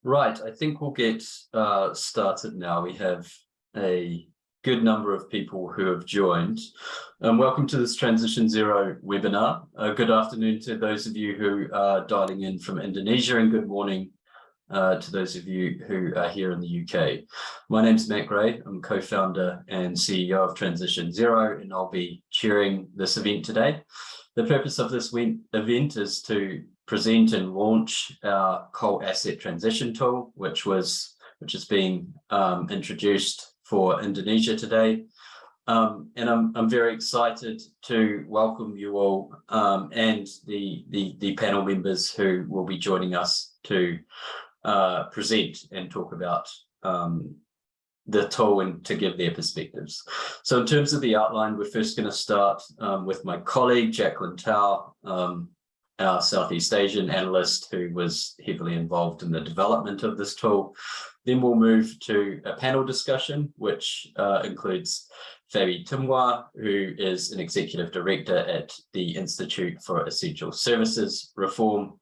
Right, I think we'll get started now. We have a good number of people who have joined. Welcome to this Transition Zero webinar. Good afternoon to those of you who are dialing in from Indonesia, and good morning to those of you who are here in the UK. My name's Matt Gray. I'm co-founder and CEO of Transition Zero, and I'll be chairing this event today. The purpose of this event is to present and launch our coal asset transition tool, which is being introduced for Indonesia today. And I'm very excited to welcome you all and the panel members who will be joining us to present and talk about the tool and to give their perspectives. So in terms of the outline, we're first going to start with my colleague, Jacqueline, our Southeast Asian analyst who was heavily involved in the development of this tool. Then we'll move to a panel discussion, which includes Fabby, who is an executive director at the Institute for Essential Services Reform,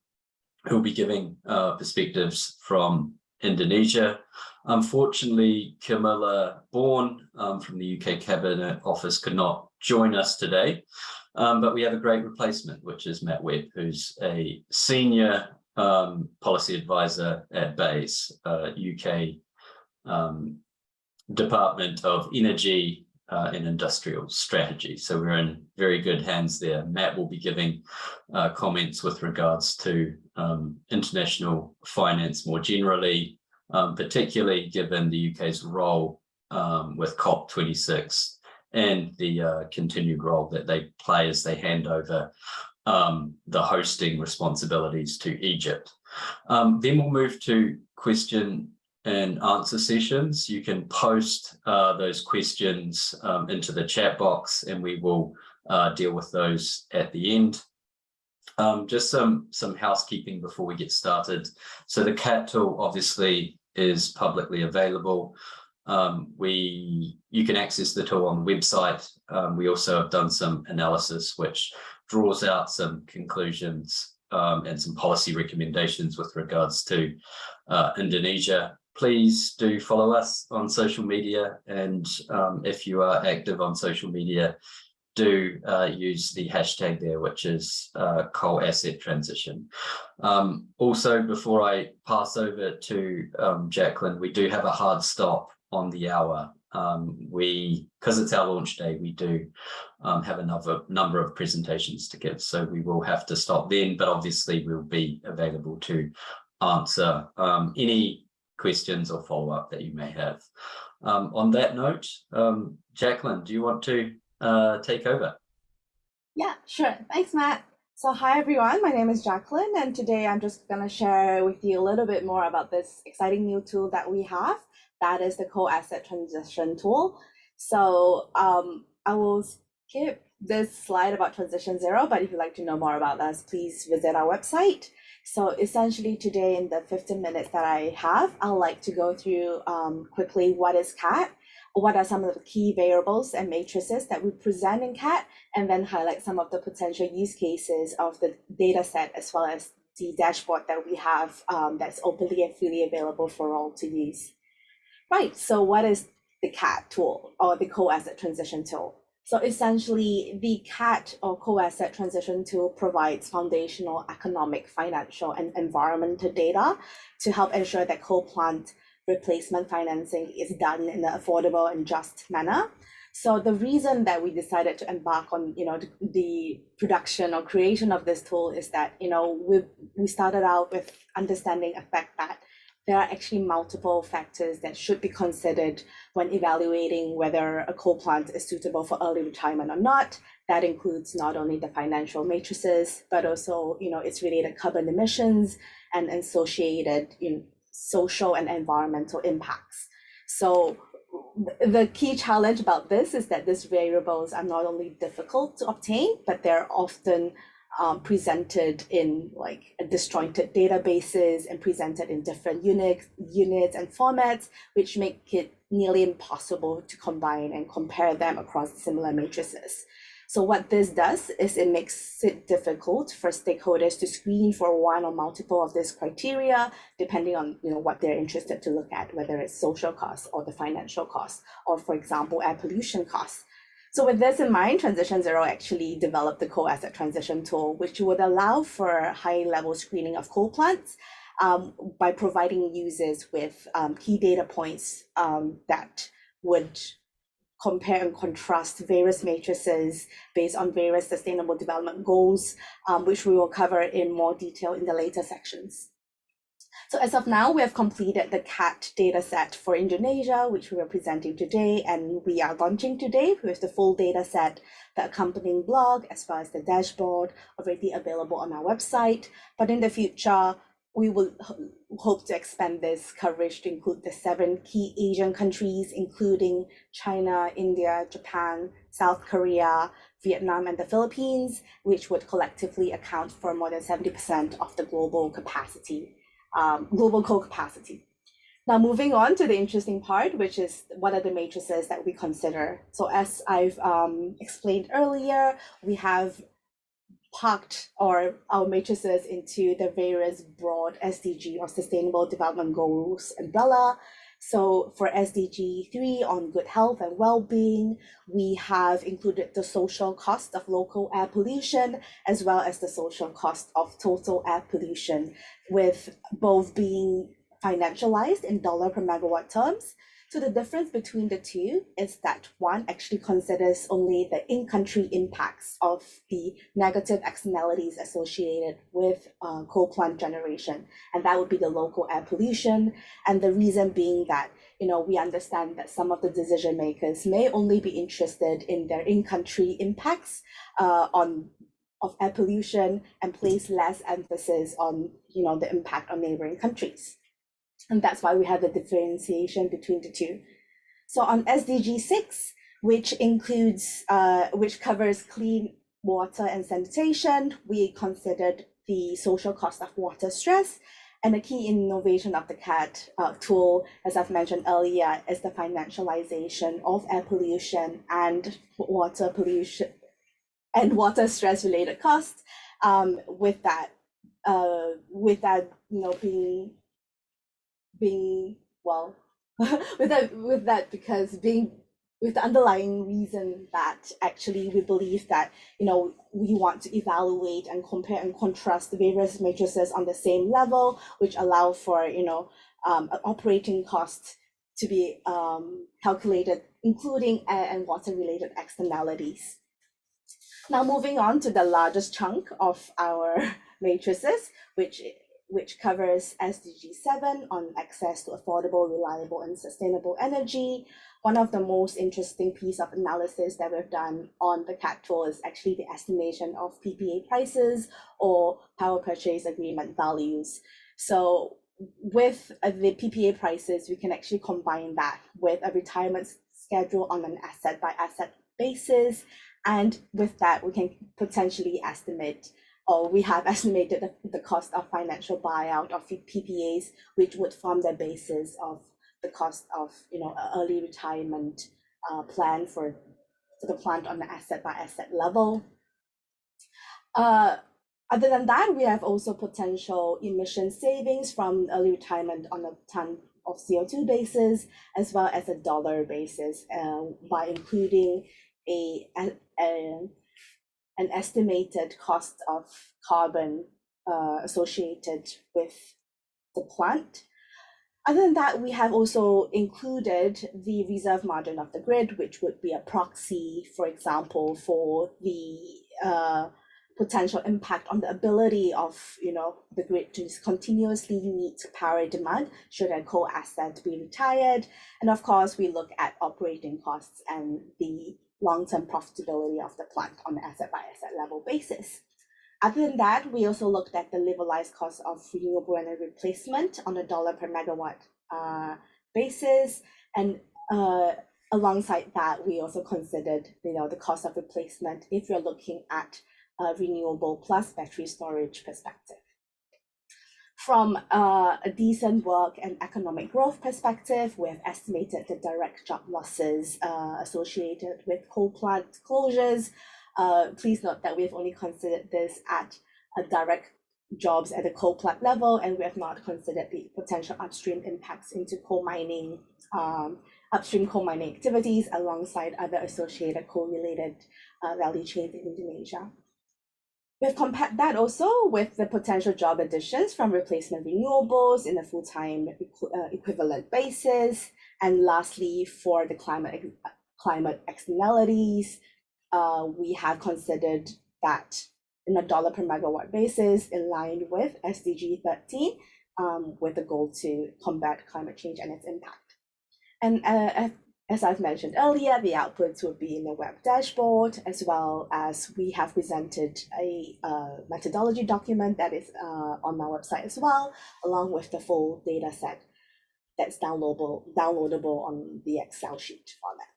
who will be giving perspectives from Indonesia. Unfortunately, Camilla Bourne from the UK Cabinet Office could not join us today, but we have a great replacement, which is Matt Webb, who's a senior policy advisor at BEIS, UK Department of Energy and Industrial Strategy. So we're in very good hands there. Matt will be giving comments with regards to international finance more generally, particularly given the UK's role with COP26 and the continued role that they play as they hand over the hosting responsibilities to Egypt. Then we'll move to question and answer sessions. You can post those questions into the chat box, and we will deal with those at the end. Just some housekeeping before we get started. So the CAT tool obviously is publicly available. You can access the tool on the website. We also have done some analysis which draws out some conclusions and some policy recommendations with regards to Indonesia. Please do follow us on social media, and if you are active on social media, do use the hashtag there, which is coal asset transition. Also, before I pass over to Jacqueline, we do have a hard stop on the hour. Because it's our launch day, we do have another number of presentations to give, so we will have to stop then, but obviously we'll be available to answer any questions or follow-up that you may have. On that note, Jacqueline, do you want to take over? Yeah, sure. Thanks, Matt. So hi, everyone. My name is Jacqueline, and today I'm just going to share with you a little bit more about this exciting new tool that we have. That is the coal asset transition tool. So I will skip this slide about Transition Zero, but if you'd like to know more about us, please visit our website. So essentially today, in the 15 minutes that I have, I'd like to go through quickly what is CAT, what are some of the key variables and matrices that we present in CAT, and then highlight some of the potential use cases of the data set, as well as the dashboard that we have that's openly and freely available for all to use. Right, so what is the CAT tool, or the coal asset transition tool? So essentially, the CAT, or coal asset transition tool, provides foundational economic, financial, and environmental data to help ensure that coal plant replacement financing is done in an affordable and just manner. So the reason that we decided to embark on, the production or creation of this tool is that, we started out with understanding a fact that there are actually multiple factors that should be considered when evaluating whether a coal plant is suitable for early retirement or not. That includes not only the financial matrices, but also, its related carbon emissions and associated, social and environmental impacts. So the key challenge about this is that these variables are not only difficult to obtain, but they're often presented in disjointed databases and presented in different units and formats, which make it nearly impossible to combine and compare them across similar matrices. So what this does is it makes it difficult for stakeholders to screen for one or multiple of these criteria, depending on what they're interested to look at, whether it's social costs or the financial costs, or for example, air pollution costs. So with this in mind, TransitionZero actually developed the coal asset transition tool, which would allow for high-level screening of coal plants by providing users with key data points that would compare and contrast various matrices based on various sustainable development goals, which we will cover in more detail in the later sections. So as of now, we have completed the CAT dataset for Indonesia, which we are presenting today, and we are launching today with the full dataset, the accompanying blog, as well as the dashboard already available on our website. But in the future, we will hope to expand this coverage to include the 7 key Asian countries, including China, India, Japan, South Korea, Vietnam, and the Philippines, which would collectively account for more than 70% of the global capacity, global coal capacity. Now, moving on to the interesting part, which is what are the matrices that we consider. So as I've explained earlier, we have packed our matrices into the various broad SDG or Sustainable Development Goals umbrella. So for SDG 3 on good health and well-being, we have included the social cost of local air pollution, as well as the social cost of total air pollution, with both being financialized in dollar per megawatt terms. So the difference between the two is that one actually considers only the in-country impacts of the negative externalities associated with coal plant generation, and that would be the local air pollution. And the reason being that we understand that some of the decision makers may only be interested in their in-country impacts of air pollution and place less emphasis on the impact on neighboring countries. And that's why we have the differentiation between the two. So on SDG 6, which covers clean water and sanitation, we considered the social cost of water stress. And the key innovation of the CAT tool, as I've mentioned earlier, is the financialization of air pollution and water pollution and water stress related costs. With that being well with the underlying reason that actually we believe that we want to evaluate and compare and contrast the various matrices on the same level, which allow for operating costs to be calculated, including air and water related externalities. Now moving on to the largest chunk of our matrices, which covers SDG 7 on access to affordable, reliable, and sustainable energy. One of the most interesting piece of analysis that we've done on the CAT tool is actually the estimation of PPA prices or power purchase agreement values. So with the PPA prices, we can actually combine that with a retirement schedule on an asset-by-asset basis. And with that, we can potentially estimate, or we have estimated the cost of financial buyout of PPAs, which would form the basis of the cost of early retirement plan for the plant on the asset by asset level. Other than that, we have also potential emission savings from early retirement on a ton of CO2 basis, as well as a dollar basis, by including an estimated cost of carbon associated with the plant. Other than that, we have also included the reserve margin of the grid, which would be a proxy, for example, for the potential impact on the ability of the grid to continuously meet power demand should a coal asset be retired. And of course, we look at operating costs and the long-term profitability of the plant on an asset-by-asset level basis. Other than that, we also looked at the levelized cost of renewable energy replacement on a dollar per megawatt basis. And alongside that, we also considered the cost of replacement if you're looking at a renewable plus battery storage perspective. From a decent work and economic growth perspective, we have estimated the direct job losses associated with coal plant closures Please note that we've only considered this at a direct jobs at the coal plant level, and we have not considered the potential upstream impacts into coal mining, upstream coal mining activities alongside other associated coal-related value chains in Indonesia. We've compared that also with the potential job additions from replacement renewables in a full-time equivalent basis. And lastly, for the climate externalities, we have considered that in a dollar per megawatt basis in line with SDG 13, with the goal to combat climate change and its impact. And as I've mentioned earlier, the outputs will be in the Webb dashboard, as well as we have presented a methodology document that is on our website as well, along with the full data set that's downloadable on the Excel sheet format.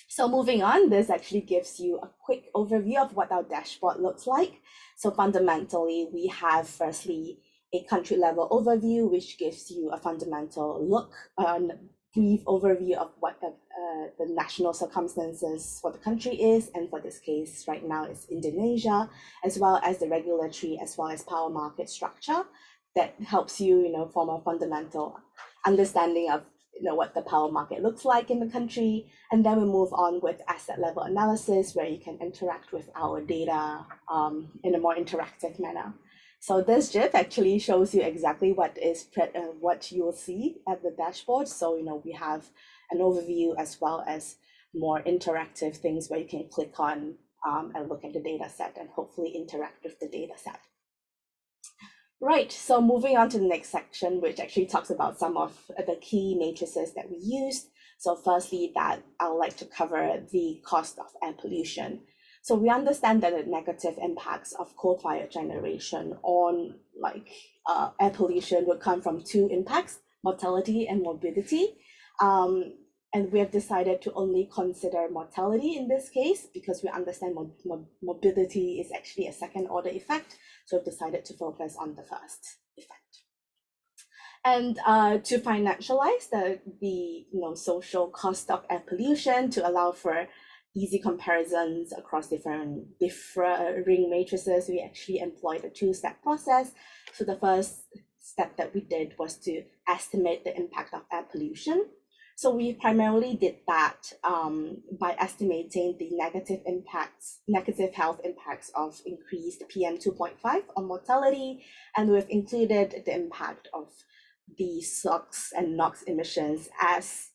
So moving on, this actually gives you a quick overview of what our dashboard looks like. So fundamentally, we have firstly a country level overview, which gives you a fundamental look on brief overview of what the national circumstances for the country is, and for this case right now is Indonesia, as well as the regulatory as well as power market structure that helps you, form a fundamental understanding of what the power market looks like in the country. And then we move on with asset level analysis, where you can interact with our data in a more interactive manner. So this GIF actually shows you exactly what you will see at the dashboard. So we have an overview as well as more interactive things where you can click on and look at the data set and hopefully interact with the data set. Right, so moving on to the next section, which actually talks about some of the key matrices that we used. So firstly, that I would like to cover the cost of air pollution. So we understand that the negative impacts of coal-fired generation on air pollution would come from two impacts, mortality and morbidity. And we have decided to only consider mortality in this case because we understand morbidity is actually a second order effect. So we've decided to focus on the first effect. And to financialize the social cost of air pollution, to allow for easy comparisons across differing matrices, we actually employed a two-step process. So the first step that we did was to estimate the impact of air pollution. So we primarily did that by estimating the negative health impacts of increased PM 2.5 on mortality, and we've included the impact of the SOx and NOx emissions as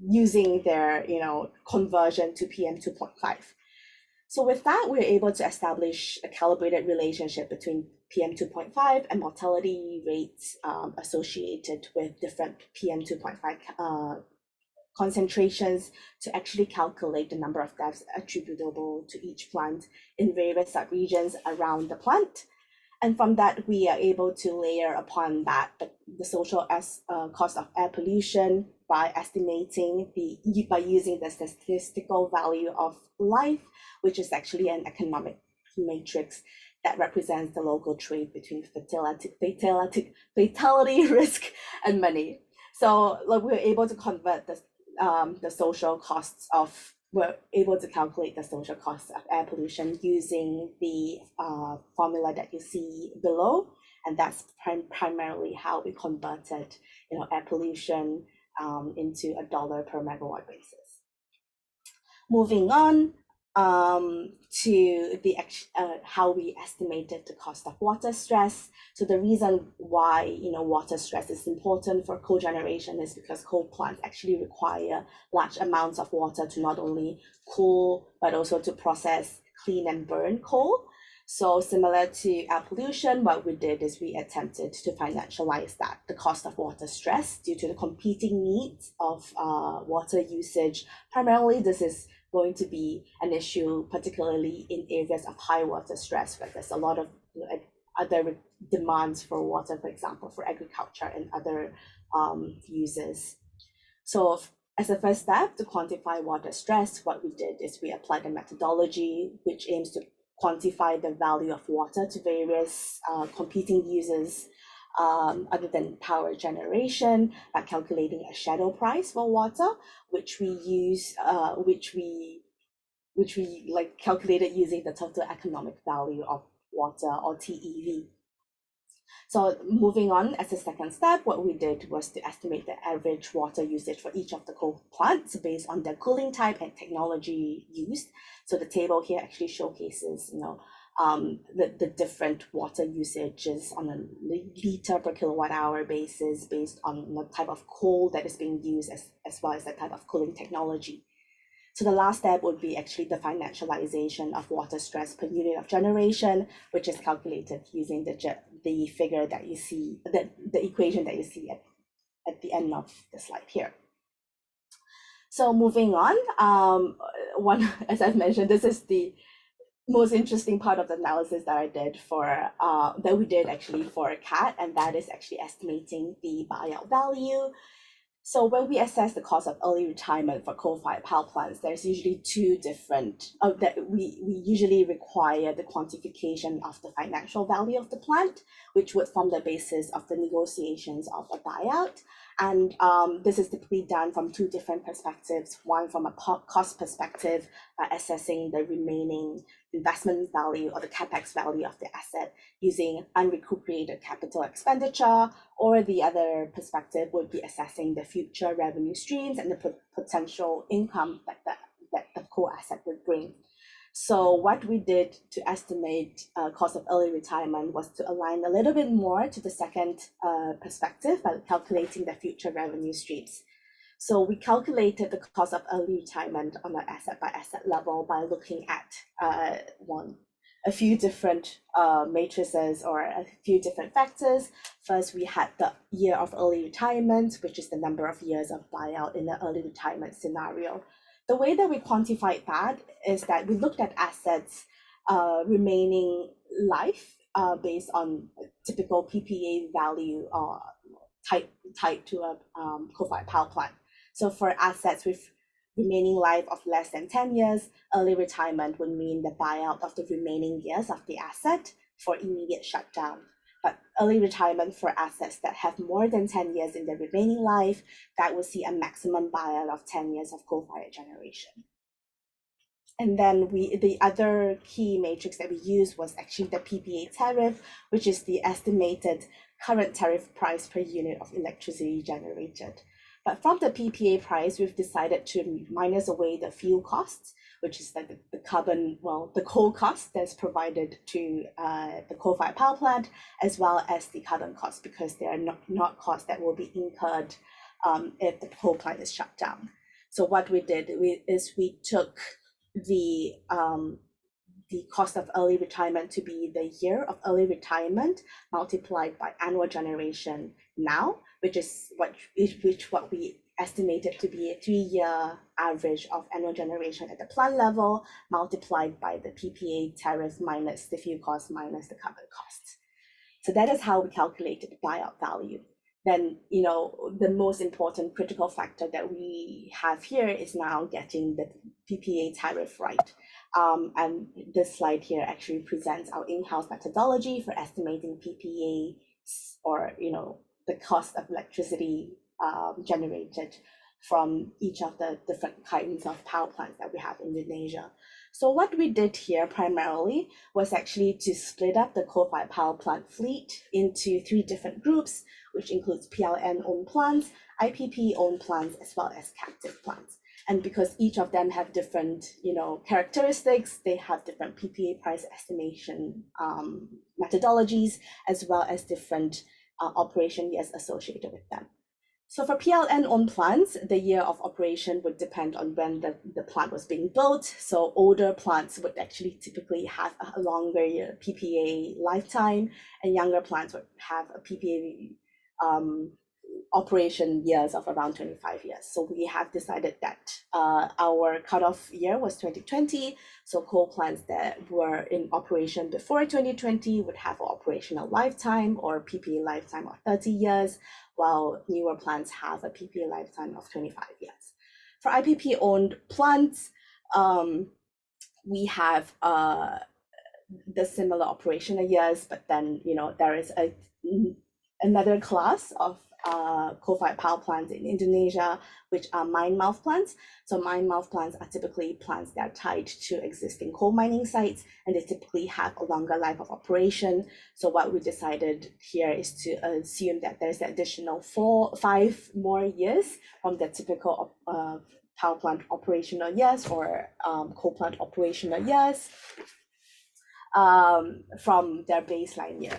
using their conversion to PM 2.5. So with that, we're able to establish a calibrated relationship between PM 2.5 and mortality rates associated with different PM 2.5 concentrations to actually calculate the number of deaths attributable to each plant in various subregions around the plant. And from that, we are able to layer upon that the social cost of air pollution by using the statistical value of life, which is actually an economic matrix that represents the local trade between fatality risk and money. So we're able to convert the social costs of we're able to calculate the social costs of air pollution using the formula that you see below, and that's primarily how we converted air pollution into $1 per megawatt basis. Moving on to the how we estimated the cost of water stress. So the reason why water stress is important for cogeneration is because coal plants actually require large amounts of water to not only cool but also to process, clean, and burn coal. So similar to air pollution, what we did is we attempted to financialize the cost of water stress due to the competing needs of water usage. Primarily, this is going to be an issue, particularly in areas of high water stress, where there's a lot of other demands for water, for example, for agriculture and other uses. So as a first step to quantify water stress, what we did is we applied a methodology which aims to quantify the value of water to various competing uses other than power generation by calculating a shadow price for water, which we which we like calculated using the total economic value of water, or TEV. So moving on, as a second step, what we did was to estimate the average water usage for each of the coal plants based on the cooling type and technology used. So the table here actually showcases, the different water usages on a liter per kilowatt hour basis based on the type of coal that is being used, as well as the type of cooling technology. So the last step would be actually the financialization of water stress per unit of generation, which is calculated using the figure that you see, the equation that you see at the end of the slide here. So moving on, as I've mentioned, this is the most interesting part of the analysis that I did that we did actually for CAT, and that is actually estimating the buyout value. So when we assess the cost of early retirement for coal-fired power plants, there's usually two different, that we usually require the quantification of the financial value of the plant, which would form the basis of the negotiations of a buyout. And this is typically done from two different perspectives. One, from a cost perspective, by assessing the remaining investment value or the capex value of the asset using unrecuperated capital expenditure, or the other perspective would be assessing the future revenue streams and the potential income that the coal asset would bring. So what we did to estimate cost of early retirement was to align a little bit more to the second perspective by calculating the future revenue streams. So we calculated the cost of early retirement on an asset by asset level by looking at a few different matrices or a few different factors. First, we had the year of early retirement, which is the number of years of buyout in the early retirement scenario. The way that we quantified that is that we looked at assets remaining life based on typical PPA value tied to a coal-fired power plant. So for assets with remaining life of less than 10 years, early retirement would mean the buyout of the remaining years of the asset for immediate shutdown. But early retirement for assets that have more than 10 years in their remaining life, that will see a maximum buyout of 10 years of coal-fired generation. And then the other key matrix that we used was actually the PPA tariff, which is the estimated current tariff price per unit of electricity generated. But from the PPA price, we've decided to minus away the fuel costs, which is like the coal cost that's provided to the coal-fired power plant, as well as the carbon cost, because they are not costs that will be incurred if the coal plant is shut down. So what we did is we took the cost of early retirement to be the year of early retirement multiplied by annual generation now, which what we estimated to be a 3-year average of annual generation at the plant level, multiplied by the PPA tariff minus the fuel cost minus the carbon costs. So that is how we calculated the buyout value. Then, the most important critical factor that we have here is now getting the PPA tariff right. And this slide here actually presents our in-house methodology for estimating PPA, or the cost of electricity generated from each of the different kinds of power plants that we have in Indonesia. So what we did here primarily was actually to split up the coal-fired power plant fleet into 3 different groups, which includes PLN-owned plants, IPP-owned plants, as well as captive plants. And because each of them have different, characteristics, they have different PPA price estimation methodologies, as well as different operation years associated with them. So for PLN-owned plants, the year of operation would depend on when the plant was being built. So older plants would actually typically have a longer PPA lifetime, and younger plants would have a PPA operation years of around 25 years. So we have decided that our cutoff year was 2020. So coal plants that were in operation before 2020 would have an operational lifetime or PPA lifetime of 30 years, while newer plants have a PPA lifetime of 25 years. For IPP-owned plants, we have the similar operational years, but then there is another class of coal-fired power plants in Indonesia, which are mine mouth plants. So mine mouth plants are typically plants that are tied to existing coal mining sites, and they typically have a longer life of operation. So what we decided here is to assume that there's an additional 5 more years from the typical power plant operational years or coal plant operational years from their baseline year.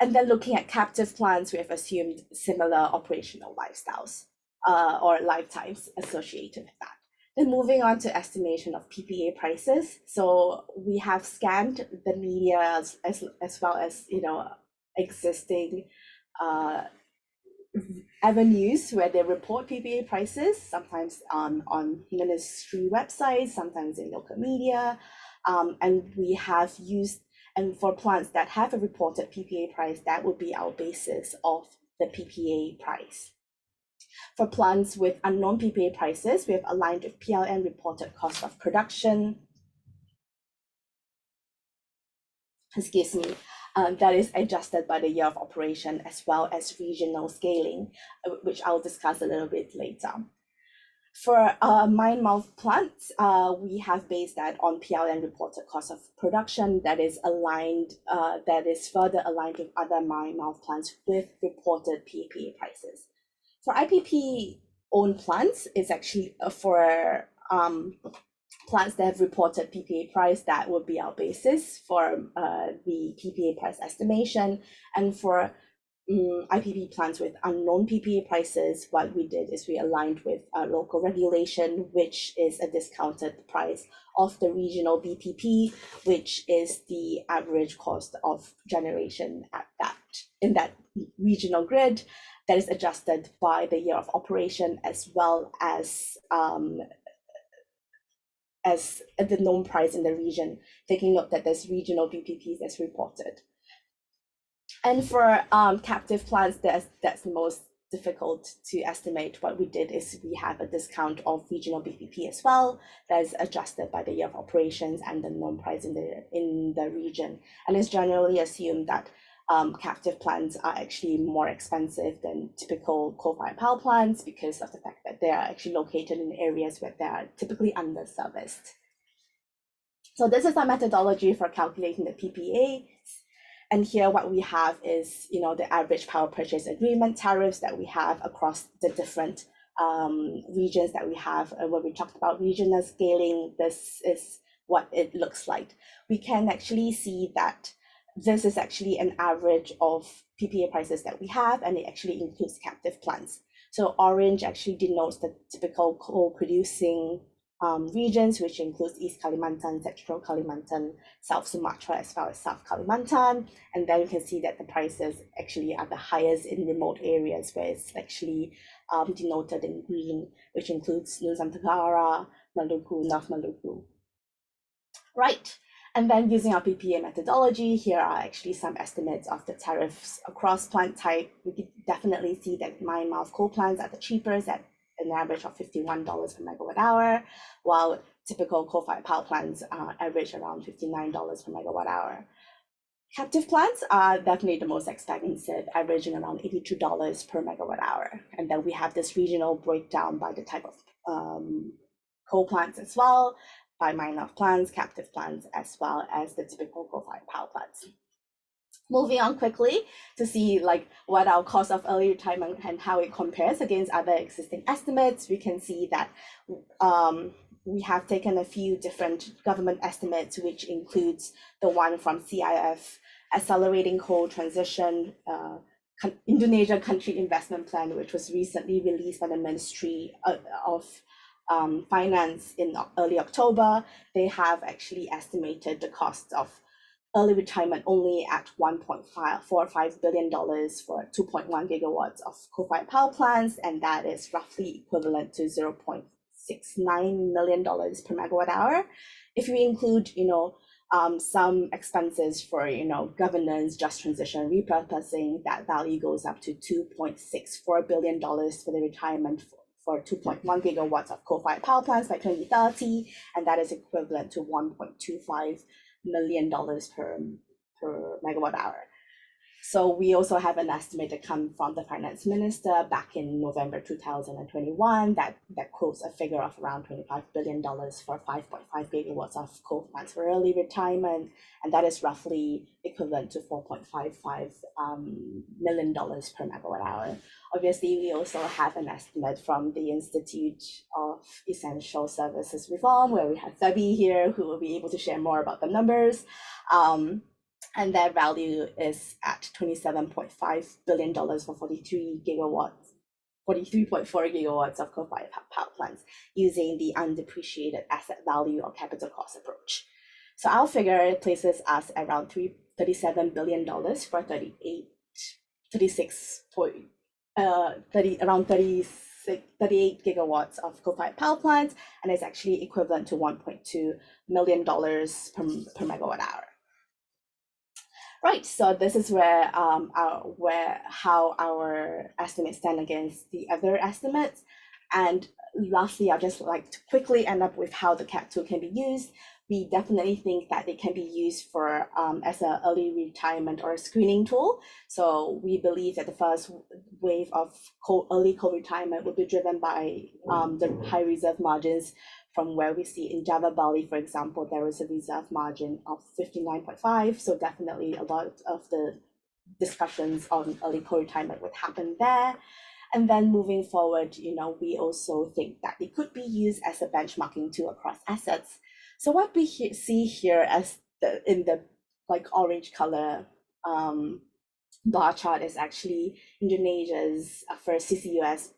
And then looking at captive plants, we have assumed similar operational lifestyles or lifetimes associated with that. Then moving on to estimation of PPA prices. So we have scanned the media as well as existing avenues where they report PPA prices, sometimes on ministry websites, sometimes in local media, and we have used. And for plants that have a reported PPA price, that would be our basis of the PPA price. For plants with unknown PPA prices, we have aligned with PLN reported cost of production. Excuse me, that is adjusted by the year of operation as well as regional scaling, which I'll discuss a little bit later. For mine mouth plants, we have based that on PLN reported cost of production that is aligned, that is further aligned with other mine mouth plants with reported PPA prices. For IPP owned plants, it's actually for plants that have reported PPA price, that would be our basis for the PPA price estimation. And for IPP plants with unknown PPA prices, what we did is we aligned with local regulation, which is a discounted price of the regional BPP, which is the average cost of generation in that regional grid, that is adjusted by the year of operation as well as the known price in the region, taking note that there's regional BPPs as reported. And for captive plants, that's the most difficult to estimate. What we did is we have a discount of regional BPP as well, that is adjusted by the year of operations and the known price in the region. And it's generally assumed that captive plants are actually more expensive than typical coal-fired power plants because of the fact that they are actually located in areas where they are typically underserviced. So this is our methodology for calculating the PPA. And here what we have is, the average power purchase agreement tariffs that we have across the different regions that we have. And when we talked about regional scaling, this is what it looks like. We can actually see that this is actually an average of PPA prices that we have, and it actually includes captive plants. So orange actually denotes the typical coal producing regions, which includes East Kalimantan, Central Kalimantan, South Sumatra, as well as South Kalimantan. And then you can see that the prices actually are the highest in remote areas, where it's actually denoted in green, which includes Nusantara, Maluku, North Maluku. Right. And then using our PPA methodology, here are actually some estimates of the tariffs across plant type. We could definitely see that mine mouth coal plants are the cheapest at an average of $51 per megawatt hour, while typical coal-fired power plants average around $59 per megawatt hour. Captive plants are definitely the most expensive, averaging around $82 per megawatt hour. And then we have this regional breakdown by the type of coal plants as well, by mine mouth plants, captive plants, as well as the typical coal-fired power plants. Moving on quickly to see what our cost of early retirement and how it compares against other existing estimates, we can see that we have taken a few different government estimates, which includes the one from CIF, Accelerating Coal Transition, Indonesia Country Investment Plan, which was recently released by the Ministry of Finance in early October. They have actually estimated the cost of early retirement only at $1.45 billion for 2.1 gigawatts of coal-fired power plants, and that is roughly equivalent to $0.69 million per megawatt hour. If we include, some expenses for, governance, just transition, repurposing, that value goes up to $2.64 billion for the retirement for 2.1 gigawatts of coal-fired power plants by 2030, and that is equivalent to $1.25 million per megawatt hour. So we also have an estimate that come from the finance minister back in November 2021 that quotes a figure of around $25 billion for 5.5 gigawatts of coal plants for early retirement, and that is roughly equivalent to $4.55 million per megawatt hour. Obviously, we also have an estimate from the Institute of Essential Services Reform, where we have Fabby here, who will be able to share more about the numbers. And their value is at $27.5 billion for 43.4 gigawatts of coal-fired power plants using the undepreciated asset value or capital cost approach. So our figure places us around $37 billion for 38 gigawatts of coal-fired power plants, and it's actually equivalent to $1.2 million per megawatt hour. Right, so this is where how our estimates stand against the other estimates. And lastly, I'd just like to quickly end up with how the CAP tool can be used. We definitely think that it can be used for as an early retirement or a screening tool. So we believe that the first wave of early coal retirement will be driven by the high reserve margins, from where we see in Java Bali, for example, there is a reserve margin of 59.5. So definitely a lot of the discussions on early coal retirement would happen there. And then moving forward, we also think that it could be used as a benchmarking tool across assets. So what we see here as in the orange color bar chart is actually Indonesia's first CCUS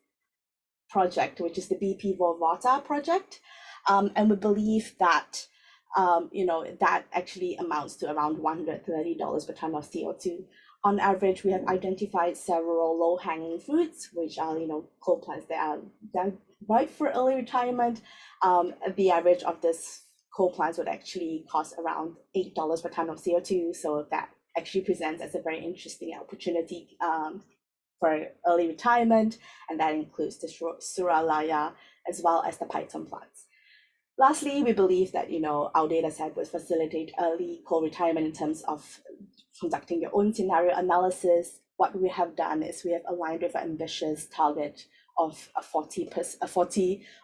project, which is the BP Volvata project. And we believe that that actually amounts to around $130 per ton of CO2. On average, we have identified several low-hanging fruits, which are coal plants that are ripe for early retirement. The average of this coal plants would actually cost around $8 per ton of CO2. So that actually presents as a very interesting opportunity for early retirement, and that includes the Suralaya as well as the Python plants. Lastly, we believe that our data set will facilitate early coal retirement in terms of conducting your own scenario analysis. What we have done is we have aligned with an ambitious target of a 40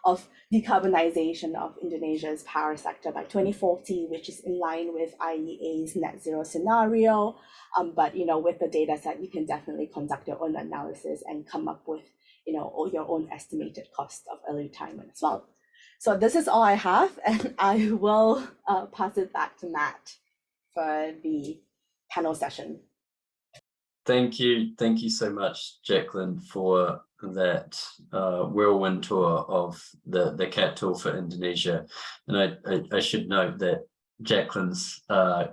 of decarbonization of Indonesia's power sector by 2040, which is in line with IEA's net zero scenario. But with the data set, you can definitely conduct your own analysis and come up with your own estimated cost of early retirement as well. So this is all I have, and I will pass it back to Matt for the panel session. Thank you so much, Jacqueline, for that whirlwind tour of the CAT tool for Indonesia. And I should note that Jacqueline's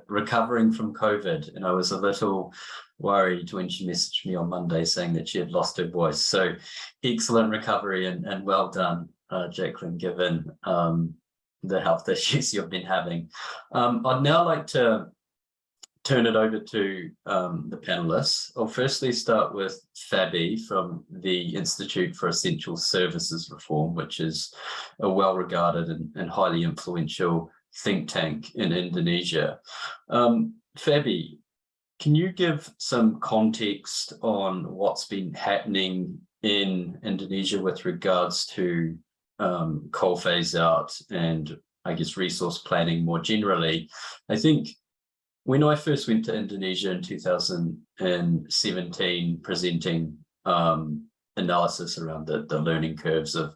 recovering from COVID, and I was a little worried when she messaged me on Monday saying that she had lost her voice. So excellent recovery and well done, Jacqueline, given the health issues you've been having. I'd now like to turn it over to the panelists. I'll firstly start with Fabby from the Institute for Essential Services Reform, which is a well-regarded and highly influential think tank in Indonesia. Fabby, can you give some context on what's been happening in Indonesia with regards to coal phase out and I guess resource planning more generally? I think when I first went to Indonesia in 2017, presenting analysis around the learning curves of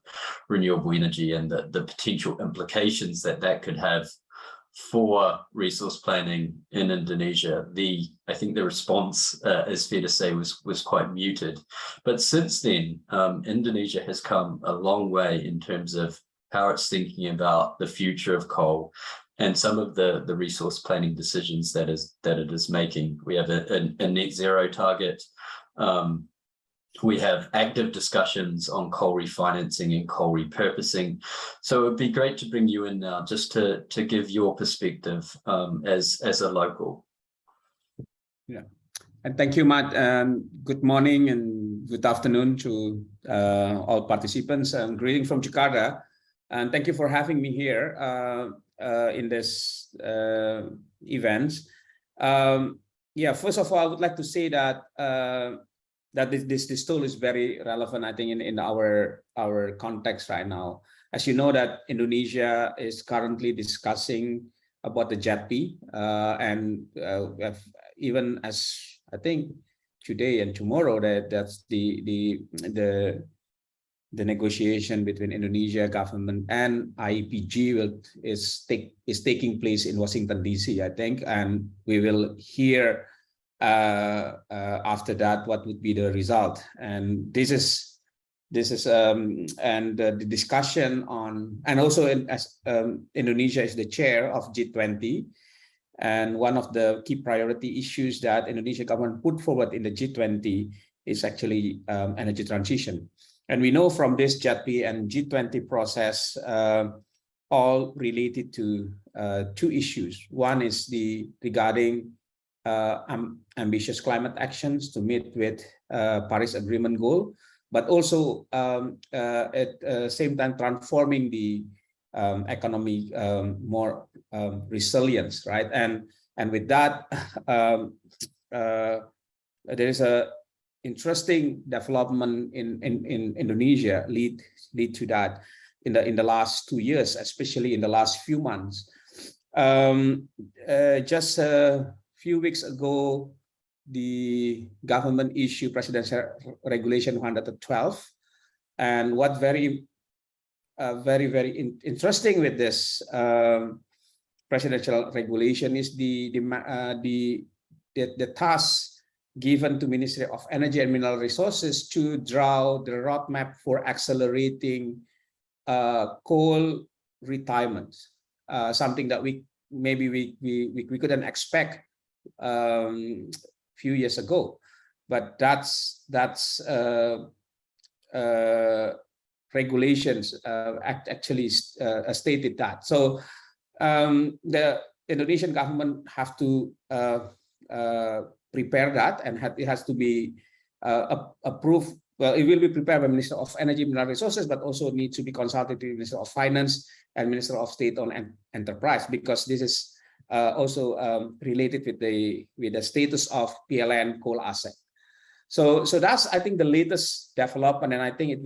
renewable energy and the potential implications that could have for resource planning in Indonesia, I think the response, is fair to say, was quite muted. But since then, Indonesia has come a long way in terms of how it's thinking about the future of coal and some of the resource planning decisions that it is making. We have a net zero target. We have active discussions on coal refinancing and coal repurposing. So it would be great to bring you in now just to give your perspective as a local. Yeah, and thank you, Matt. Good morning and good afternoon to all participants. Greeting from Jakarta, and thank you for having me here in this event. Yeah, first of all, I would like to say that that this tool is very relevant, I think, in our context right now. As you know, that Indonesia is currently discussing about the JETP, and even as I think today and tomorrow, that's the negotiation between Indonesia government and IEPG is taking place in Washington DC, I think, and we will hear after that what would be the result. And this is and the discussion on, and also as Indonesia is the chair of G20, and one of the key priority issues that Indonesia government put forward in the G20 is actually energy transition. And we know from this JETP and G20 process, all related to two issues. One is regarding ambitious climate actions to meet with Paris Agreement goal, but also at the same time transforming the economy more resilience, right? And with that, there is a interesting development in Indonesia lead to that in the last 2 years, especially in the last few months. Just a few weeks ago, the government issued Presidential Regulation 112, and what very interesting with this presidential regulation is the task given to Ministry of Energy and Mineral Resources to draw the roadmap for accelerating coal retirement, something that we couldn't expect few years ago, but that's regulations actually stated that. So the Indonesian government have to prepare that, and it has to be approved. Well, it will be prepared by Minister of Energy and Mineral Resources, but also needs to be consulted to Minister of Finance and Minister of State-owned Enterprise, because this is also related with the status of PLN coal asset. So that's, I think, the latest development, and I think it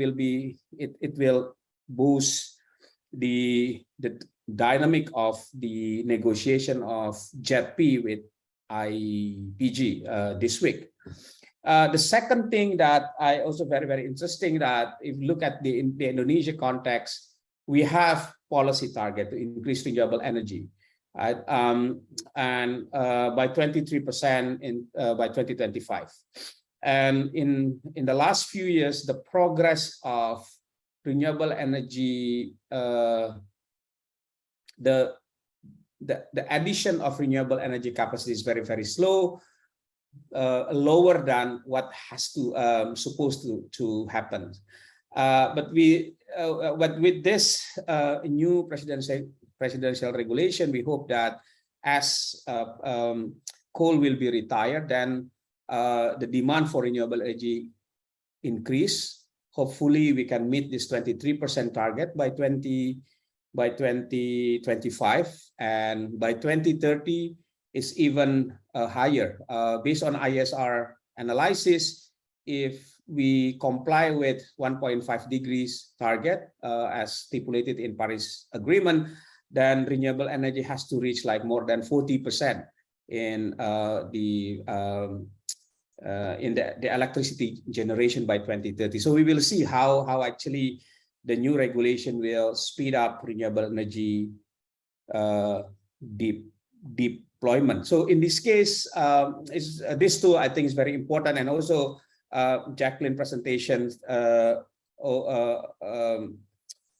will boost the dynamic of the negotiation of JETP with IEPG this week. The second thing that I also very interesting, that if you look at the Indonesia context, we have policy target to increase renewable energy, right? And by 23% by 2025. And in the last few years, the progress of renewable energy, the addition of renewable energy capacity is very slow, lower than what has to supposed to happen. But with this new presidential regulation, we hope that as coal will be retired, then the demand for renewable energy increase. Hopefully, we can meet this 23% target by 2025, and by 2030 is even higher. Based on IESR analysis, if we comply with 1.5 degrees target as stipulated in Paris Agreement, then renewable energy has to reach like more than 40% in the electricity generation by 2030. So we will see how actually the new regulation will speed up renewable energy deployment. So in this case, this too, I think, is very important. And also Jacqueline presentation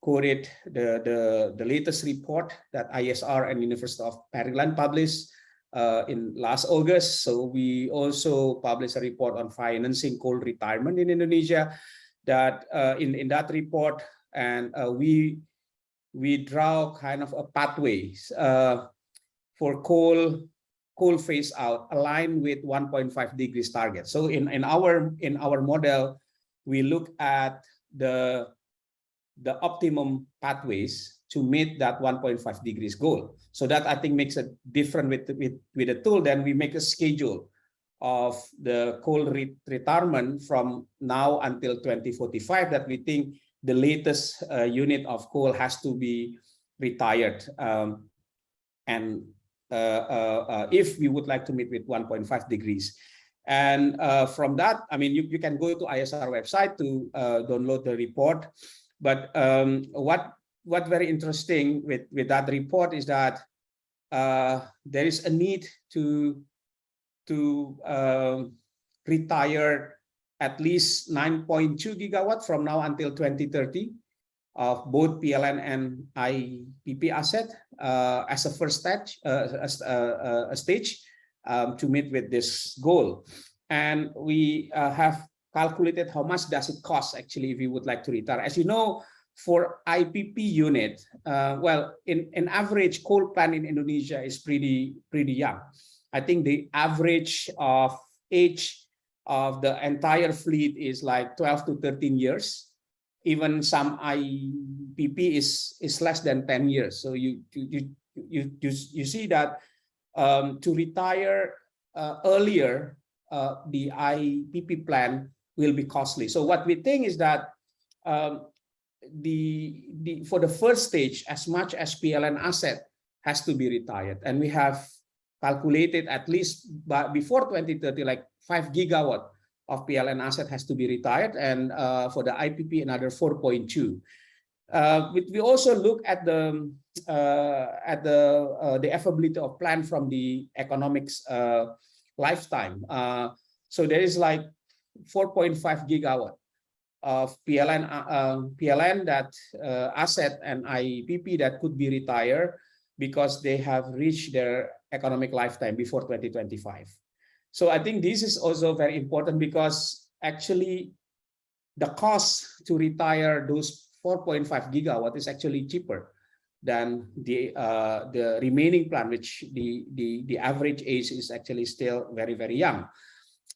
quoted the latest report that IESR and University of Maryland published in last August. So we also published a report on financing coal retirement in Indonesia. That in that report, and we draw kind of a pathways for coal phase out aligned with 1.5 degrees target. So in our model, we look at the optimum pathways to meet that 1.5 degrees goal. So that, I think, makes a difference with the tool. Then we make a schedule of the coal retirement from now until 2045 that we think the latest unit of coal has to be retired. And if we would like to meet with 1.5 degrees. And from that, I mean, you can go to IESR website to download the report. But what very interesting with that report is that there is a need to retire at least 9.2 gigawatt from now until 2030 of both PLN and IPP asset as a first stage to meet with this goal. And we have calculated how much does it cost actually if we would like to retire. As you know, for IPP unit, well, in average, coal plant in Indonesia is pretty young. I think the average of age of the entire fleet is like 12 to 13 years. Even some IPP is less than 10 years. So you see that to retire earlier, the IPP plan will be costly. So what we think is that for the first stage, as much as PLN asset has to be retired, and we have calculated at least before 2030, like 5 gigawatt of PLN asset has to be retired, and for the IPP another 4.2. We also look at the affordability of plan from the economics lifetime. So there is like 4.5 gigawatt of PLN that asset and IPP that could be retired because they have reached their economic lifetime before 2025. So I think this is also very important because actually the cost to retire those 4.5 gigawatt is actually cheaper than the remaining plan, which the average age is actually still very young.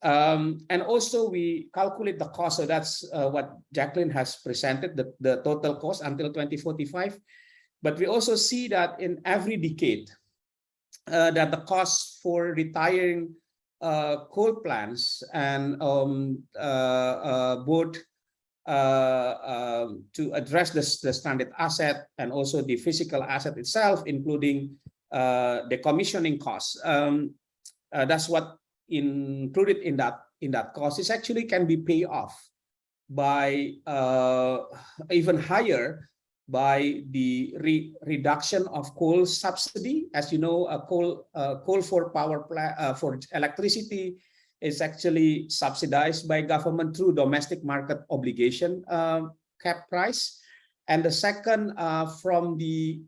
And also we calculate the cost. So that's what Jacqueline has presented, the total cost until 2045. But we also see that in every decade that the cost for retiring coal plants and both to address the stranded asset and also the physical asset itself, including the commissioning costs. That's what included in that cost is actually can be paid off by even higher by the reduction of coal subsidy. As you know, coal for power plant for electricity is actually subsidized by government through domestic market obligation cap price. And the second, from the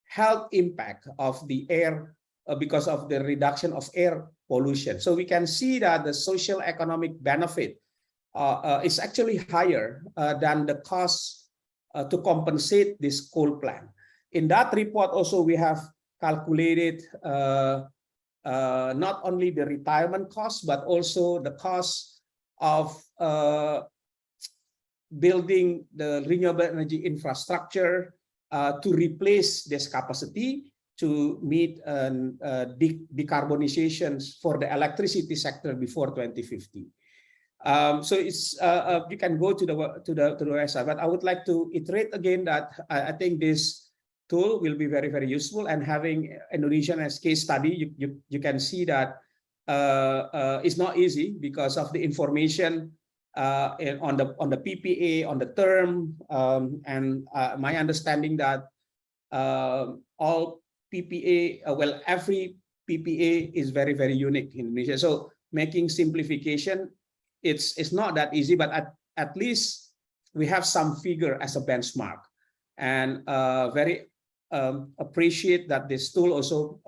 health impact of the air because of the reduction of air pollution. So we can see that the social economic benefit is actually higher than the cost to compensate this coal plant. In that report also we have calculated not only the retirement cost, but also the cost of building the renewable energy infrastructure to replace this capacity to meet decarbonization for the electricity sector before 2050. So it's you can go to the website, but I would like to iterate again that I think this tool will be very useful, and having Indonesian as case study, you can see that it's not easy because of the information on the PPA, on the term, and my understanding that all PPA, well, every PPA is very unique in Indonesia. So making simplification, it's not that easy, but at least we have some figure as a benchmark, and very appreciate that this tool also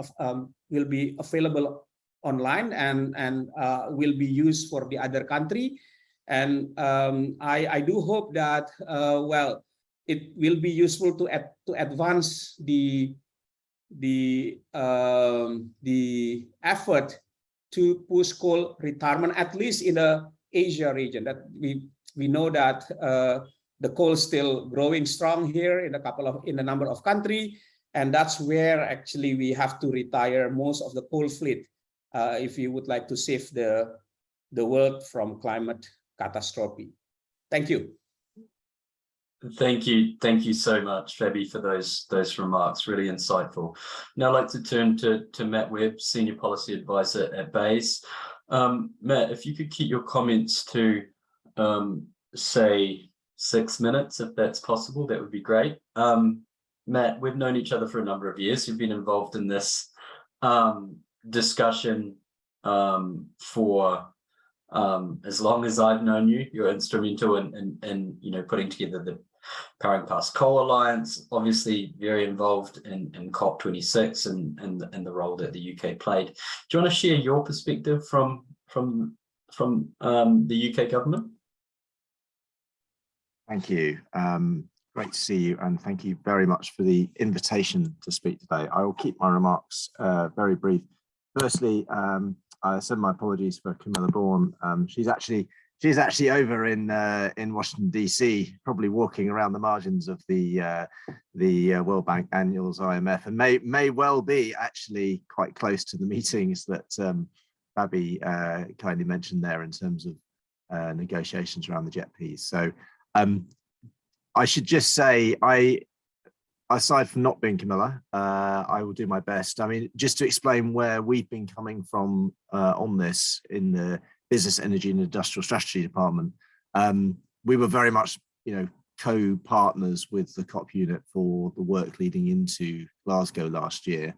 will be available online and will be used for the other country. And I do hope that well, it will be useful to advance the effort to push coal retirement, at least in the Asia region. That we know that the coal is still growing strong here in a number of countries, and that's where actually we have to retire most of the coal fleet if you would like to save the world from climate catastrophe. Thank you. Thank you so much, Fabby, for those remarks. Really insightful. Now I'd like to turn to Matt Webb, Senior Policy Advisor at BEIS. Matt, if you could keep your comments to say 6 minutes, if that's possible, that would be great. Matt, we've known each other for a number of years. You've been involved in this discussion for as long as I've known you. You're instrumental in putting together the Powering Past Coal Alliance, obviously very involved in COP26 and the role that the UK played. Do you want to share your perspective from the UK government? Thank you. Great to see you, and thank you very much for the invitation to speak today. I will keep my remarks very brief. Firstly, I send my apologies for Camilla Bourne. She's actually over in Washington DC, probably walking around the margins of the World Bank annuals, IMF, and may well be actually quite close to the meetings that Fabby kindly mentioned there in terms of negotiations around the JETPs. So I should just say, aside from not being Camilla, I will do my best. I mean, just to explain where we've been coming from on this in the Business, Energy and Industrial Strategy Department, we were very much, co-partners with the COP unit for the work leading into Glasgow last year,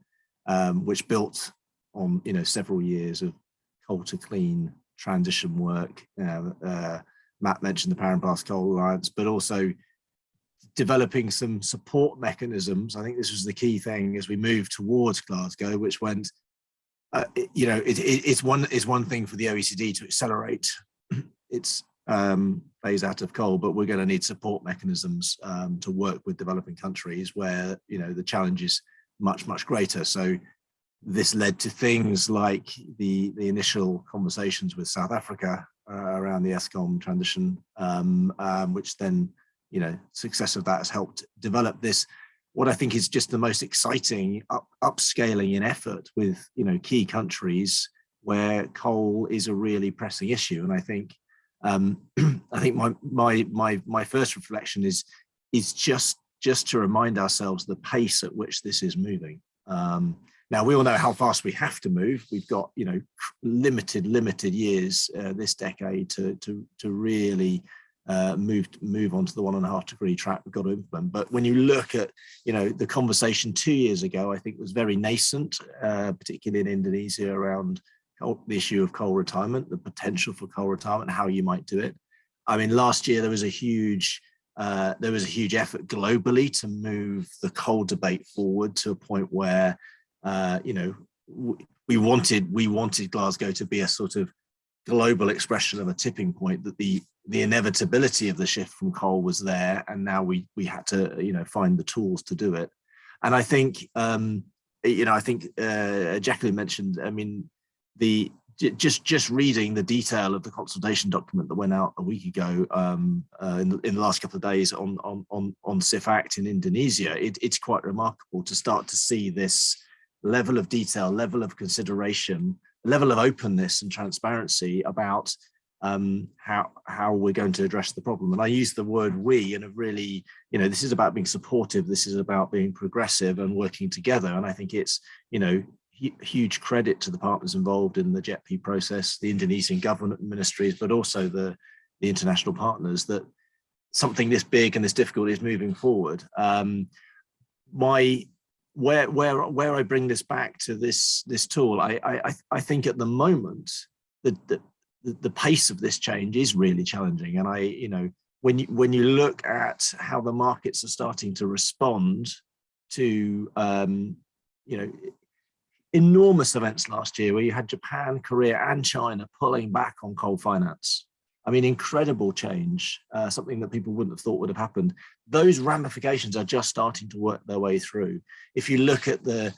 which built on, several years of coal to clean transition work. Matt mentioned the Powering Past Coal Alliance, but also developing some support mechanisms. I think this was the key thing as we moved towards Glasgow, which went, it's one thing for the OECD to accelerate its phase out of coal, but we're going to need support mechanisms to work with developing countries where, the challenge is much, much greater. So this led to things like the initial conversations with South Africa around the ESCOM transition, which then, success of that has helped develop this, what I think is just the most exciting upscaling in effort with, key countries where coal is a really pressing issue. And I think, my first reflection is just to remind ourselves the pace at which this is moving. Now we all know how fast we have to move. We've got, limited years this decade to really move on to the 1.5 degree track we've got to implement. But when you look at, the conversation 2 years ago, I think was very nascent, particularly in Indonesia, around the issue of coal retirement, the potential for coal retirement, how you might do it. I mean, last year there was a huge effort globally to move the coal debate forward to a point where, we wanted Glasgow to be a sort of global expression of a tipping point, that the inevitability of the shift from coal was there, and now we had to find the tools to do it. And I think Jacqueline mentioned, I mean, just reading the detail of the consultation document that went out a week ago in the last couple of days on SIF Act in Indonesia, it's quite remarkable to start to see this level of detail, level of consideration, level of openness and transparency about how we're going to address the problem. And I use the word we in a really, this is about being supportive, this is about being progressive and working together. And I think it's, huge credit to the partners involved in the JETP process, the Indonesian government ministries, but also the international partners, that something this big and this difficult is moving forward. Where I bring this back to this tool, I think at the moment the pace of this change is really challenging, and when you look at how the markets are starting to respond to enormous events last year, where you had Japan, Korea, and China pulling back on coal finance. I mean, incredible change, something that people wouldn't have thought would have happened. Those ramifications are just starting to work their way through. If you look at the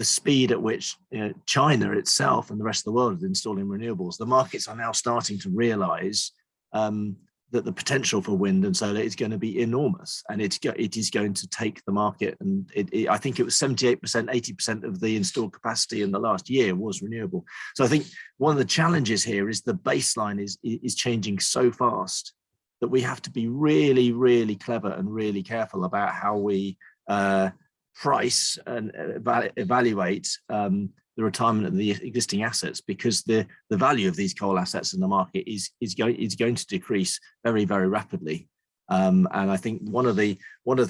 speed at which China itself and the rest of the world is installing renewables, the markets are now starting to realize the that the potential for wind and solar is going to be enormous, and it is going to take the market. And I think it was 78%, 80% of the installed capacity in the last year was renewable. So I think one of the challenges here is the baseline is changing so fast that we have to be really, really clever and really careful about how we price and evaluate the retirement of the existing assets, because the value of these coal assets in the market is going to decrease very, very rapidly. And I think one of the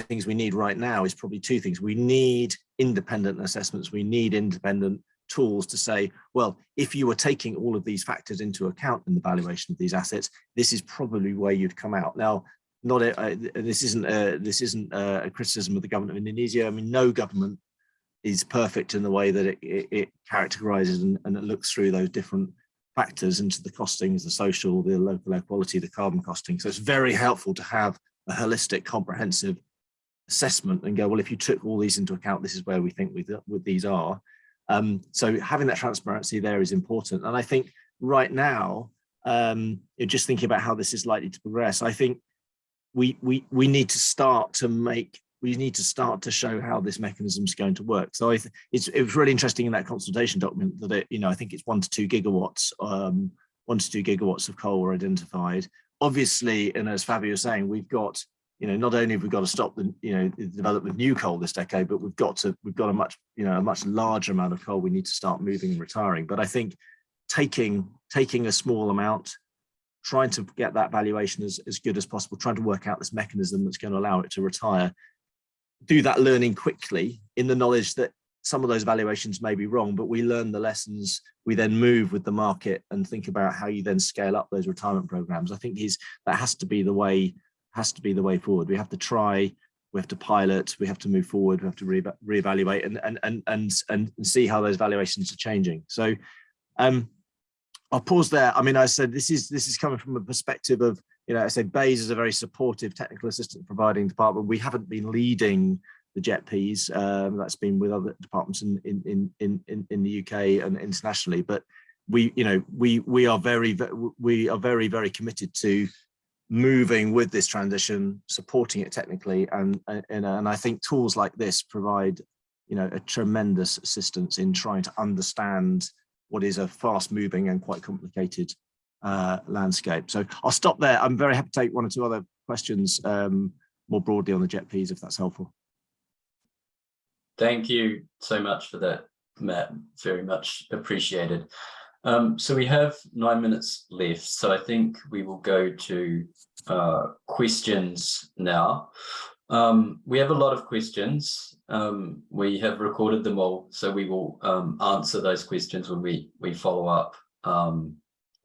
things we need right now is probably two things. We need independent assessments. We need independent tools to say, well, if you were taking all of these factors into account in the valuation of these assets, this is probably where you'd come out. Now, this isn't a criticism of the government of Indonesia. I mean, no government is perfect in the way that it characterizes and it looks through those different factors into the costings, the social, the local air quality, the carbon costing. So it's very helpful to have a holistic, comprehensive assessment and go, well, if you took all these into account, this is where we think these are. So having that transparency there is important. And I think right now, just thinking about how this is likely to progress, I think we need to start to show how this mechanism is going to work. So it was really interesting in that consultation document that I think it's 1 to 2 gigawatts, 1 to 2 gigawatts of coal were identified. Obviously, and as Fabby was saying, we've got, not only have we got to stop the development of new coal this decade, but we've got a much larger amount of coal we need to start moving and retiring. But I think taking a small amount, trying to get that valuation as good as possible, trying to work out this mechanism that's going to allow it to retire, do that learning quickly in the knowledge that some of those valuations may be wrong, but we learn the lessons. We then move with the market and think about how you then scale up those retirement programs. I think that has to be the way forward. We have to try, we have to pilot, we have to move forward, we have to reevaluate and see how those valuations are changing. So I'll pause there. I mean, I said this is coming from a perspective of, I say BEIS is a very supportive technical assistance providing department. We haven't been leading the JETPs. That's been with other departments in the UK and internationally. But we are very, very committed to moving with this transition, supporting it technically, and I think tools like this provide a tremendous assistance in trying to understand what is a fast-moving and quite complicated landscape. So I'll stop there. I'm very happy to take 1 or 2 other questions more broadly on the JETPs, if that's helpful. Thank you so much for that, Matt. Very much appreciated. So we have 9 minutes left, so I think we will go to questions now. We have a lot of questions. We have recorded them all, so we will answer those questions when we follow up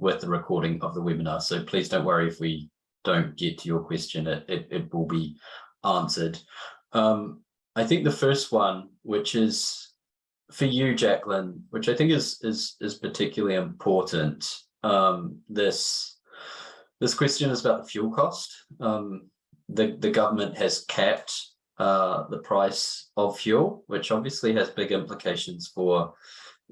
with the recording of the webinar. So please don't worry if we don't get to your question, it will be answered. I think the first one, which is for you, Jacqueline, which I think is particularly important. This question is about the fuel cost. The government has capped the price of fuel, which obviously has big implications for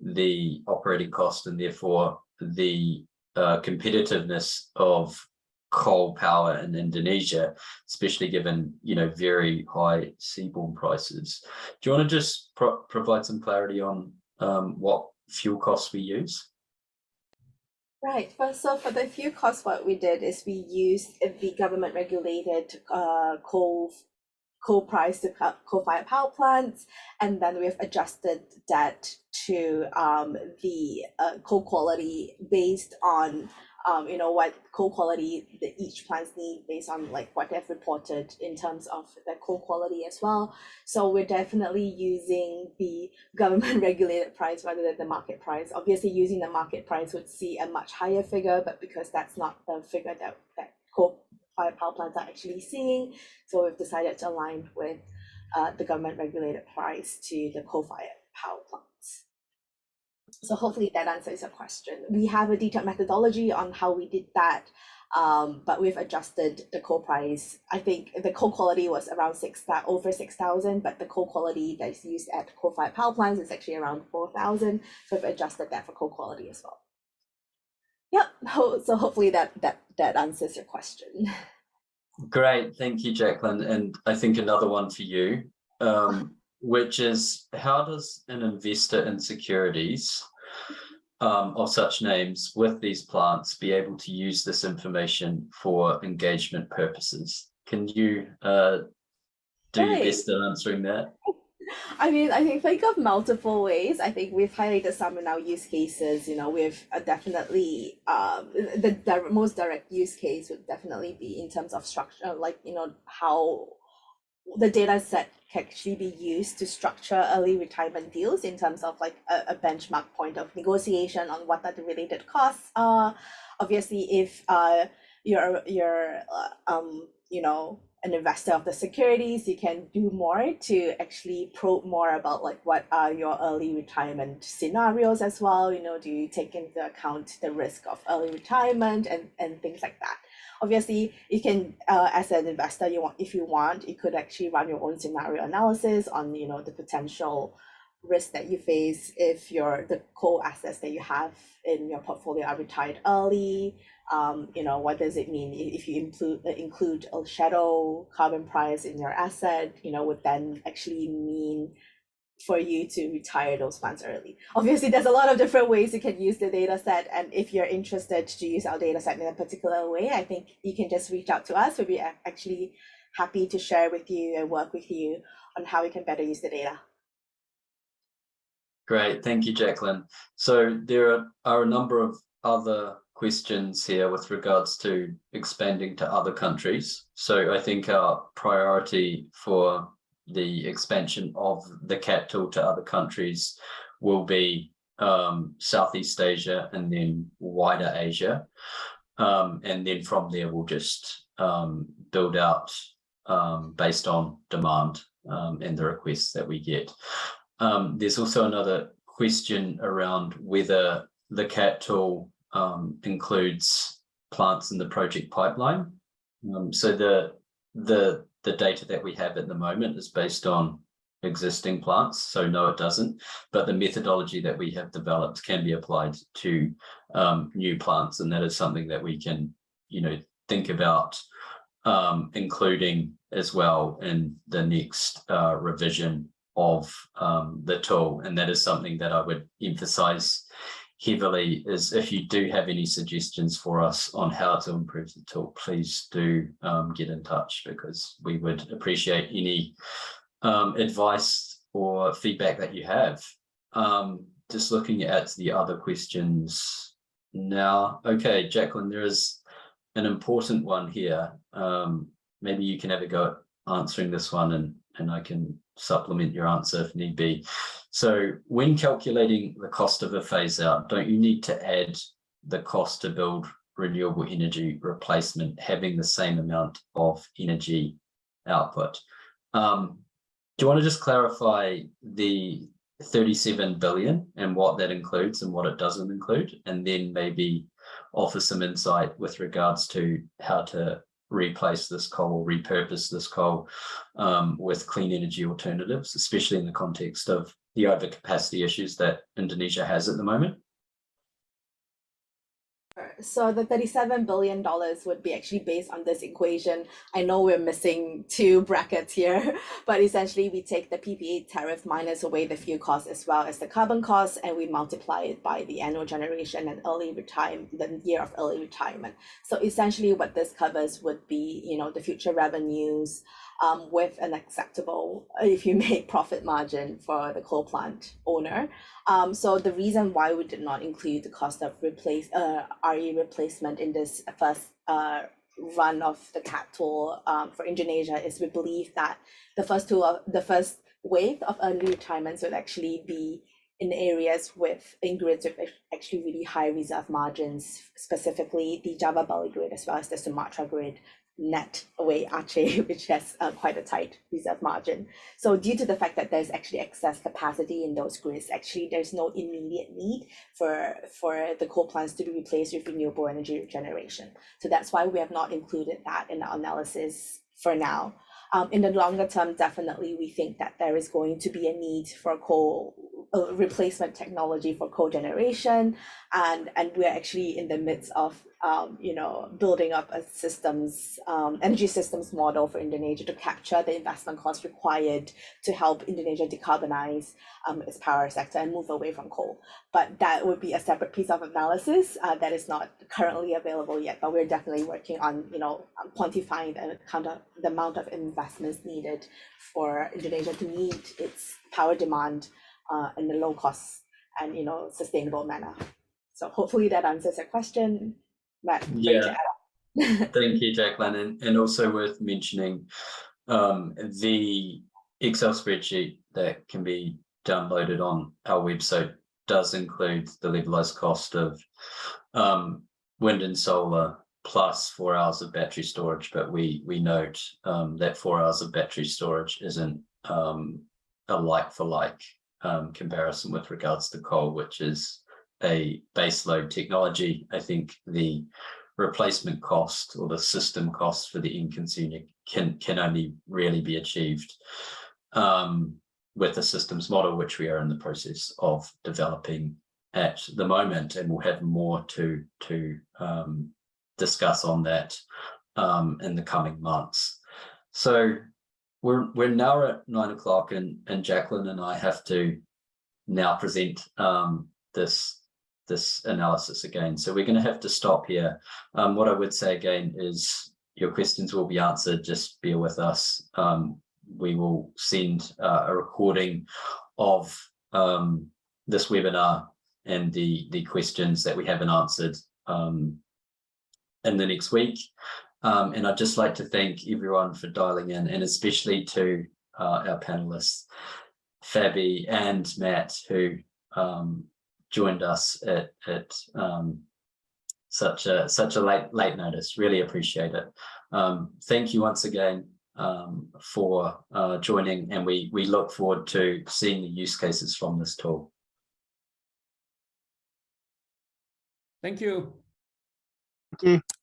the operating cost and therefore the competitiveness of coal power in Indonesia, especially given very high seaborne prices. Do you want to just provide some clarity on what fuel costs we use? Right. So for the fuel costs, what we did is we used the government regulated coal price to coal-fired power plants, and then we've adjusted that to the coal quality based on what coal quality that each plants need based on what they've reported in terms of the coal quality as well. So we're definitely using the government regulated price rather than the market price. Obviously, using the market price would see a much higher figure, but because that's not the figure that coal-fired power plants are actually seeing, so we've decided to align with the government regulated price to the coal-fired power plants. So hopefully that answers your question. We have a detailed methodology on how we did that, but we've adjusted the coal price. I think the coal quality was around over 6,000, but the coal quality that's used at coal-fired power plants is actually around 4,000. So we've adjusted that for coal quality as well. Yep. So hopefully that answers your question. Great, thank you, Jacqueline. And I think another one for you, which is, how does an investor in securities of such names with these plants be able to use this information for engagement purposes? Can you do your best at answering that? I mean, I think of multiple ways. I think we've highlighted some in our use cases. We've definitely the most direct use case would definitely be in terms of structure, like how the data set can actually be used to structure early retirement deals in terms of like a benchmark point of negotiation on what are the related costs are. Obviously, if you're an investor of the securities, you can do more to actually probe more about like what are your early retirement scenarios as well. Do you take into account the risk of early retirement and things like that? Obviously, you can, as an investor, if you want, you could actually run your own scenario analysis on, the potential risk that you face if the core assets that you have in your portfolio are retired early. What does it mean if you include a shadow carbon price in your asset? Would then actually mean for you to retire those funds early. Obviously, there's a lot of different ways you can use the data set. And if you're interested to use our data set in a particular way, I think you can just reach out to us. We'll be actually happy to share with you and work with you on how we can better use the data. Great, thank you, Jacqueline. So there are a number of other questions here with regards to expanding to other countries. So I think our priority for the expansion of the CAT tool to other countries will be Southeast Asia and then wider Asia. And then from there, we'll just build out based on demand and the requests that we get. There's also another question around whether the CAT tool includes plants in the project pipeline. So the data that we have at the moment is based on existing plants, so no, it doesn't. But the methodology that we have developed can be applied to new plants, and that is something that we can, think about including as well in the next revision of the tool. And that is something that I would emphasize heavily, is if you do have any suggestions for us on how to improve the tool, please do get in touch, because we would appreciate any advice or feedback that you have. Just looking at the other questions now. Okay, Jacqueline, there is an important one here. Maybe you can have a go at answering this one, and I can supplement your answer if need be. So when calculating the cost of a phase out, don't you need to add the cost to build renewable energy replacement having the same amount of energy output? Do you want to just clarify the 37 billion and what that includes and what it doesn't include, and then maybe offer some insight with regards to how to replace this coal, repurpose this coal with clean energy alternatives, especially in the context of the overcapacity issues that Indonesia has at the moment? So the $37 billion would be actually based on this equation. I know we're missing two brackets here, but essentially we take the PPA tariff minus away the fuel cost as well as the carbon cost, and we multiply it by the annual generation and early retirement, the year of early retirement. So essentially what this covers would be, the future revenues with an acceptable, if you make, profit margin for the coal plant owner. So the reason why we did not include the cost of RE replacement in this first run of the CAT tool for Indonesia is we believe that the first wave of early retirements would actually be in areas in grids with actually really high reserve margins, specifically the Java Bali grid as well as the Sumatra grid, net away Aceh, which has quite a tight reserve margin. So due to the fact that there's actually excess capacity in those grids, actually there's no immediate need for the coal plants to be replaced with renewable energy generation. So that's why we have not included that in our analysis for now. In the longer term, definitely we think that there is going to be a need for coal replacement technology for cogeneration, and we're actually in the midst of building up a energy systems model for Indonesia to capture the investment costs required to help Indonesia decarbonize its power sector and move away from coal. But that would be a separate piece of analysis that is not currently available yet, but we're definitely working on quantifying the amount of investments needed for Indonesia to meet its power demand in a low cost and sustainable manner. So hopefully that answers your question. Matt, yeah, thank you, Jacqueline, and also worth mentioning the Excel spreadsheet that can be downloaded on our website does include the levelized cost of wind and solar plus 4 hours of battery storage, but we note that 4 hours of battery storage isn't a like-for-like comparison with regards to coal, which is a baseload technology. I think the replacement cost or the system cost for the end consumer can only really be achieved with a systems model, which we are in the process of developing at the moment, and we'll have more to discuss on that in the coming months. So we're now at 9 o'clock, and Jacqueline and I have to now present this analysis again. So we're going to have to stop here. What I would say again is your questions will be answered. Just bear with us. We will send a recording of this webinar and the questions that we haven't answered in the next week. And I'd just like to thank everyone for dialing in, and especially to our panelists, Fabby and Matt, who joined us at such a late notice. Really appreciate it. Thank you once again for joining, and we look forward to seeing the use cases from this tool. Thank you. Thank you.